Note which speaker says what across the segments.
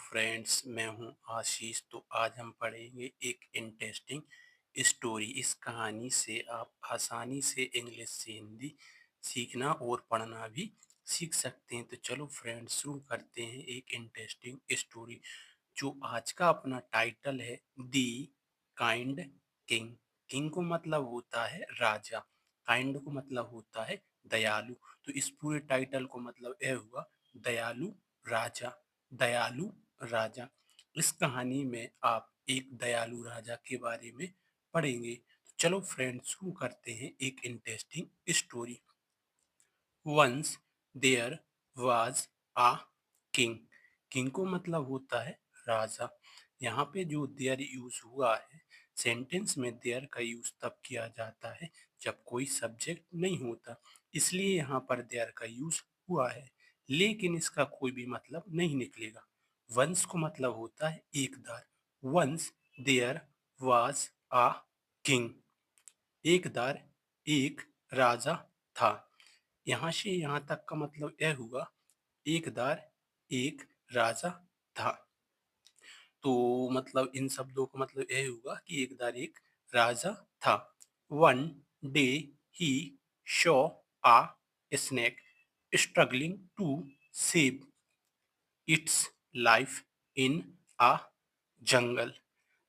Speaker 1: Friends, मैं हूं आशीष। तो आज हम पढ़ेंगे एक इंटरेस्टिंग स्टोरी। इस कहानी से आप आसानी से इंग्लिश से हिंदी सीखना और पढ़ना भी सीख सकते हैं। तो चलो फ्रेंड्स, शुरू करते हैं एक इंटरेस्टिंग स्टोरी। जो आज का अपना टाइटल है, दी काइंड किंग। किंग को मतलब होता है राजा, काइंड को मतलब होता है दयालु। तो इस पूरे टाइटल को मतलब यह हुआ, दयालु राजा। दयालु राजा। इस कहानी में आप एक दयालु राजा के बारे में पढ़ेंगे। चलो फ्रेंड्स, शुरू करते हैं एक interesting story. Once there was a king. King को मतलब होता है राजा। यहाँ पे जो देयर यूज हुआ है, सेंटेंस में देयर का यूज तब किया जाता है जब कोई सब्जेक्ट नहीं होता, इसलिए यहाँ पर देयर का यूज हुआ है। लेकिन इसका कोई भी मतलब नहीं निकलेगा। वंस को मतलब होता है एक बार। Once there was a king. एक बार एक राजा था। यहाँ से यहाँ तक का मतलब यह हुआ, एक बार एक राजा था। तो मतलब इन शब्दों का मतलब यह हुआ कि एक बार एक राजा था। One day he saw a snake struggling to save its life in a jungle.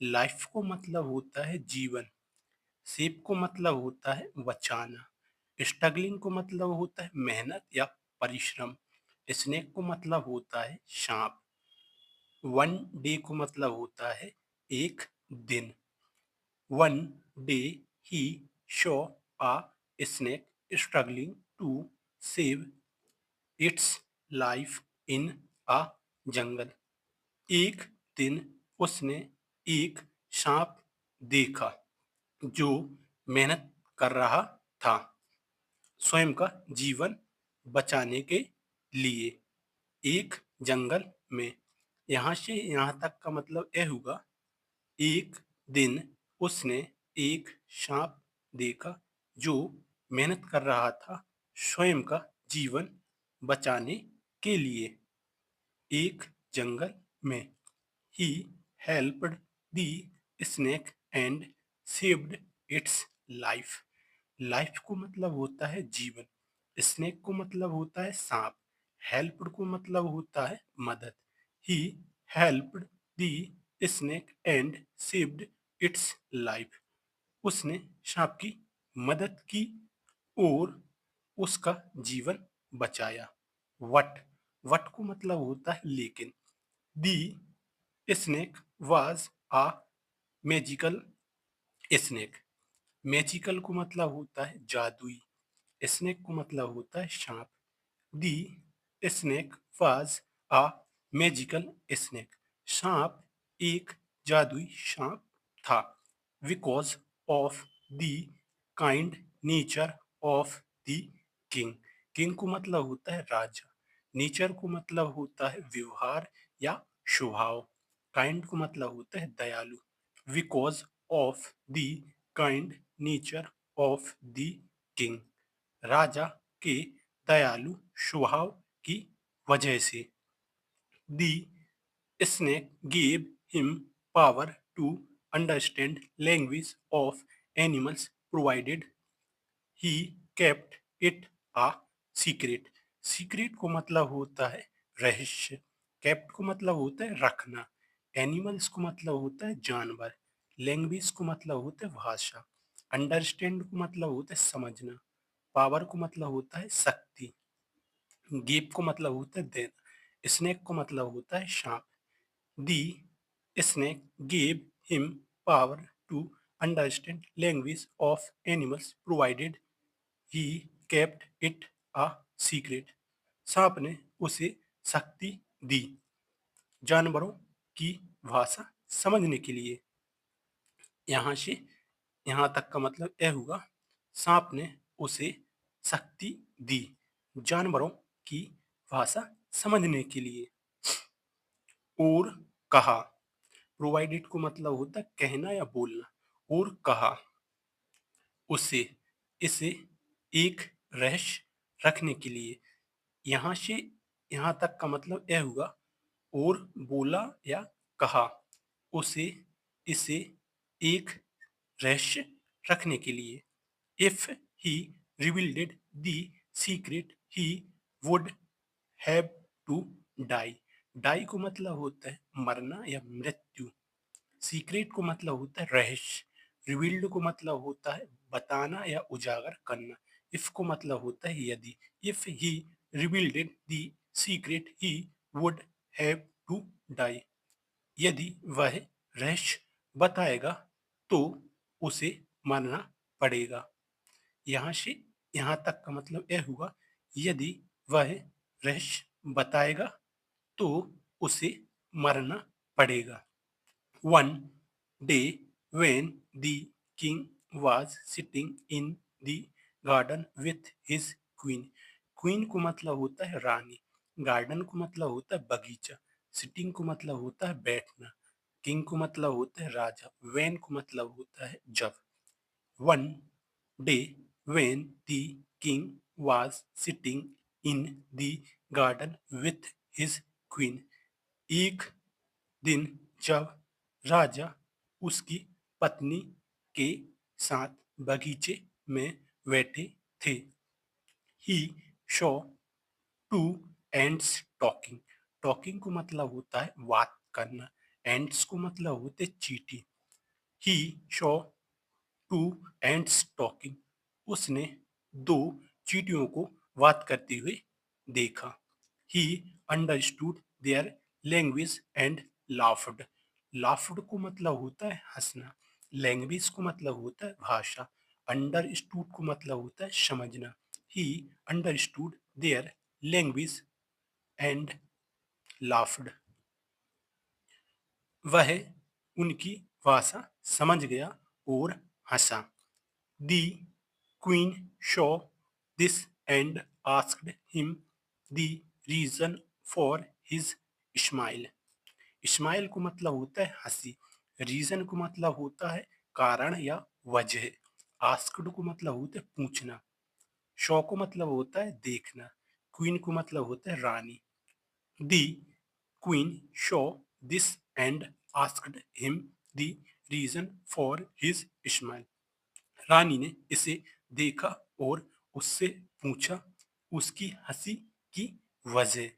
Speaker 1: Life को मतलब होता है जीवन, सेव को मतलब होता है बचाना, स्ट्रगलिंग को मतलब होता है मेहनत या परिश्रम, स्नेक को मतलब होता है सांप, वन डे को मतलब होता है एक दिन। One day he saw a snake struggling to save its life in a jungle. एक दिन उसने एक सांप देखा जो मेहनत कर रहा था स्वयं का जीवन बचाने के लिए, एक जंगल में। यहाँ से यहाँ तक का मतलब यह हुआ, एक दिन उसने एक सांप देखा जो मेहनत कर रहा था स्वयं का जीवन बचाने के लिए, एक जंगल में। He helped the snake and saved it's life. Life को मतलब होता है जीवन, स्नेक को मतलब होता है सांप, हेल्प्ड को मतलब होता है मदद। He helped the snake and saved it's life. उसने सांप की मदद की और उसका जीवन बचाया। वट, वट को मतलब होता है लेकिन। The snake was a magical snake. Magical को मतलब होता है जादुई, स्नेक को मतलब होता है सांप। The snake was a magical snake. सांप एक जादुई सांप था। Because of the kind nature of the king. King को मतलब होता है राजा, नेचर को मतलब होता है व्यवहार या स्वभाव, काइंड को मतलब होता है दयालु। Because of the kind nature of the king, राजा के दयालु स्वभाव की वजह से। The snake gave him power to understand language of animals provided he kept it a secret। Secret को मतलब होता है रहस्य, केप्ट को मतलब होता है रखना, एनिमल्स को मतलब होता है जानवर, लैंग्वेज को मतलब होता है भाषा, अंडरस्टैंड को मतलब होता है समझना, पावर को मतलब होता है शक्ति, गिव को मतलब होता है देना, स्नेक को मतलब होता है सांप। The snake give him power to understand language of animals provided he kept it a secret. सांप ने उसे शक्ति दी जानवरों की भाषा समझने के लिए। यहाँ से यहाँ तक का मतलब यह हुआ, सांप ने उसे शक्ति दी जानवरों की भाषा समझने के लिए। और कहा, प्रोवाइडेड को मतलब होता है कहना या बोलना, और कहा उसे इसे एक रहस्य रखने के लिए। यहाँ से यहाँ तक का मतलब यह हुआ, और बोला या कहा उसे इसे एक रहस्य रखने के लिए। If he revealed the secret he would have to die. Die को मतलब होता है मरना या मृत्यु। सीक्रेट को मतलब होता है रहस्य। रिवील्ड को मतलब होता है बताना या उजागर करना। इफ को मतलब होता है यदि। If he revealed the secret he would have to die. यदि वह रहस्य बताएगा तो उसे मरना पड़ेगा। यहाँ से यहाँ तक का मतलब यह हुआ, यदि वह रहस्य बताएगा तो उसे मरना पड़ेगा। One day, when the king was sitting in the garden with his queen, queen को मतलब होता है रानी, गार्डन को मतलब होता है बगीचा, सिटिंग को मतलब होता है बैठना, किंग को मतलब होता है राजा, वेन को मतलब होता है जब। One day, when the king was sitting in the garden with his queen, एक दिन जब राजा उसकी पत्नी के साथ बगीचे में बैठे थे। He saw two ants talking. Talking को मतलब होता है बात करना, एंड्स को मतलब होते चींटी। ही शॉ टू एंड्स टॉकिंग। उसने दो चींटियों को बात करते हुए देखा। He understood their language and laughed. Laughed को मतलब होता है हंसना, लैंग्वेज को मतलब होता है भाषा, अंडरस्टूड को मतलब होता है समझना। He understood their language and laughed. वह उनकी भाषा समझ गया और हंसा। दी queen saw this and asked him the reason for his smile. Smile को मतलब होता है हंसी, रीजन को मतलब होता है कारण या वजह, आस्क्ड को मतलब होता है पूछना, शो को मतलब होता है देखना, क्वीन को मतलब होता है रानी। The queen saw this and asked him the reason for his smile. रानी ने इसे देखा और उससे पूछा उसकी हंसी की वजह।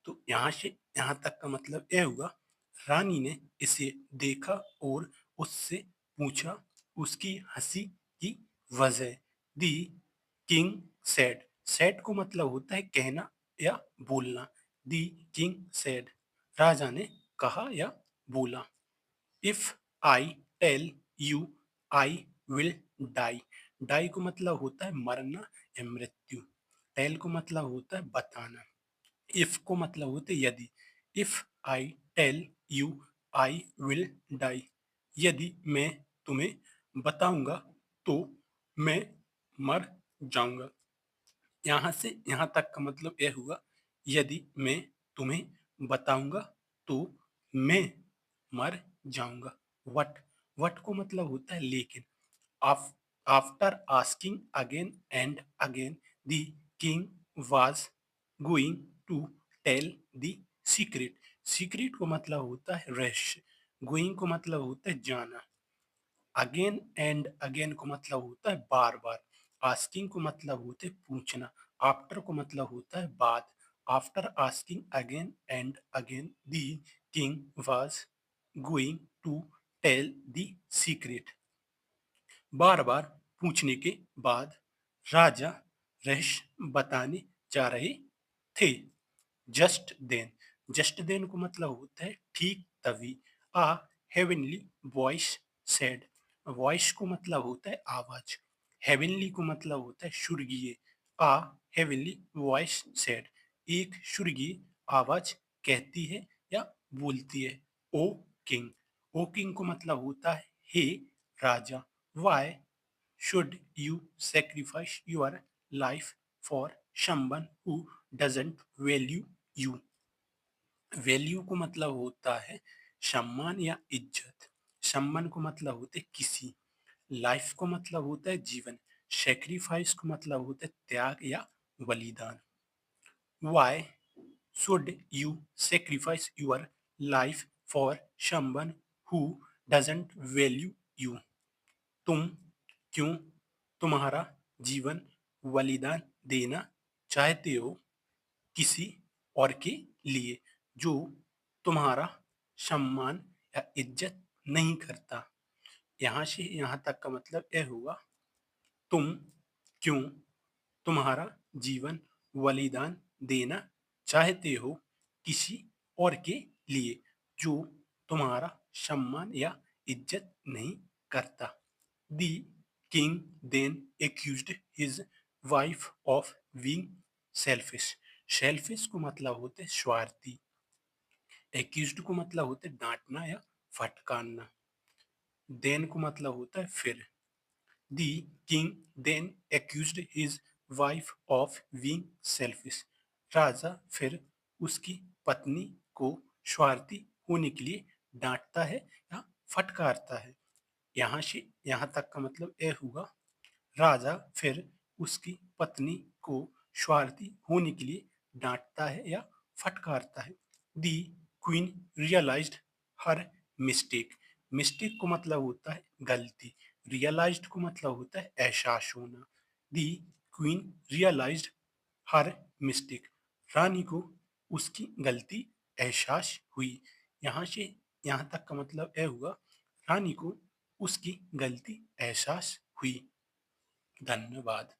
Speaker 1: तो यहाँ से यहाँ तक का मतलब यह हुआ, रानी ने इसे देखा और उससे पूछा उसकी हंसी की वजह। दी किंग सेड। सेड को मतलब होता है कहना या बोलना। दी किंग सेड। राजा ने कहा या बोला। If I tell you I will die. Die को मतलब होता है मरना या मृत्यु। टेल को मतलब होता है बताना। इफ को मतलब होता है यदि। If I tell you I will die. यदि मैं तुम्हें बताऊंगा तो मैं मर जाऊंगा। यहाँ से यहाँ तक का मतलब यह हुआ, यदि मैं तुम्हें बताऊंगा तो मैं मर जाऊंगा। वट। वट को मतलब होता है लेकिन। After asking again and again the king was going to tell the secret. Secret को मतलब होता है रहस्य, गोइंग को मतलब होता है जाना, अगेन एंड अगेन को मतलब होता है बार बार, आस्किंग को मतलब होता है पूछना, आफ्टर को मतलब होता है बाद। After asking again and again the king was going to tell the secret. बार बार पूछने के बाद राजा रहस्य बताने जा रहे थे। Just then. जस्ट देन को मतलब होता है ठीक तभी। आ हेवनली वॉइस सेड। वॉइस को मतलब होता है आवाज, हेवनली को मतलब होता है स्वर्गीय। आ हेवनली वॉइस सेड। एक स्वर्गीय आवाज कहती है या बोलती है। O king. ओ किंग को मतलब होता है हे राजा। Why should you sacrifice your life for someone who doesn't value you? Value को मतलब होता है सम्मान या इज्जत, सम्मान को मतलब होता है किसी, लाइफ को मतलब होता है जीवन, सेक्रीफाइस को मतलब होता है त्याग या बलिदान। Why should you sacrifice your life for someone who doesn't value you? तुम क्यों तुम्हारा जीवन बलिदान देना चाहते हो किसी और के लिए जो तुम्हारा सम्मान या इज्जत नहीं करता? यहाँ से यहाँ तक का मतलब यह हुआ, तुम क्यों तुम्हारा जीवन बलिदान देना चाहते हो किसी और के लिए जो तुम्हारा सम्मान या इज्जत नहीं करता? The king then accused his wife of being selfish. Selfish को मतलब होते स्वार्थी, एक्यूज्ड को मतलब होते डांटना या फटकारना, देन को मतलब होता है फिर। The king then accused his wife of being selfish. राजा फिर उसकी पत्नी को स्वार्थी होने के लिए डांटता है या फटकारता है। यहाँ से यहाँ तक का मतलब यह हुआ, राजा फिर उसकी पत्नी को स्वार्थी होने के लिए डांटता है या फटकारता है। The queen realised her mistake. Mistake को मतलब होता है गलती, रियलाइज्ड को मतलब होता है एहसास होना। दी क्वीन रियलाइज्ड हर मिस्टेक। रानी को उसकी गलती एहसास हुई। यहाँ से यहाँ तक का मतलब यह हुआ, रानी को उसकी गलती एहसास हुई। धन्यवाद।